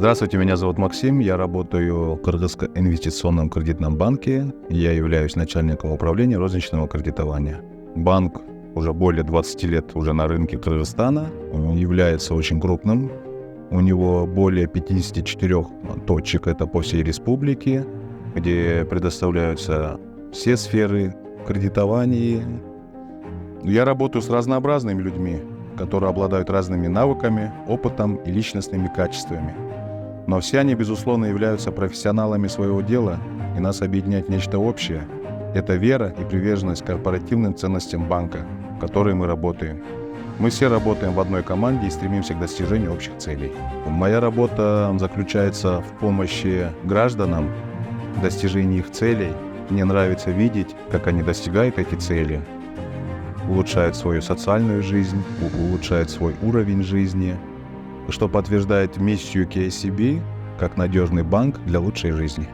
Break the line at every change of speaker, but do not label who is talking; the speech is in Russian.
Здравствуйте, меня зовут Максим, я работаю в Кыргызском инвестиционном кредитном банке, я являюсь начальником управления розничного кредитования. Банк уже более 20 лет уже на рынке Кыргызстана, он является очень крупным, у него более 54 точек, это по всей республике, где предоставляются все сферы кредитования. Я работаю с разнообразными людьми, которые обладают разными навыками, опытом и личностными качествами. Но все они, безусловно, являются профессионалами своего дела, и нас объединяет нечто общее. Это вера и приверженность к корпоративным ценностям банка, в которой мы работаем. Мы все работаем в одной команде и стремимся к достижению общих целей. Моя работа заключается в помощи гражданам в достижении их целей. Мне нравится видеть, как они достигают эти цели, улучшают свою социальную жизнь, улучшают свой уровень жизни, что подтверждает миссию KCB как надежный банк для лучшей жизни.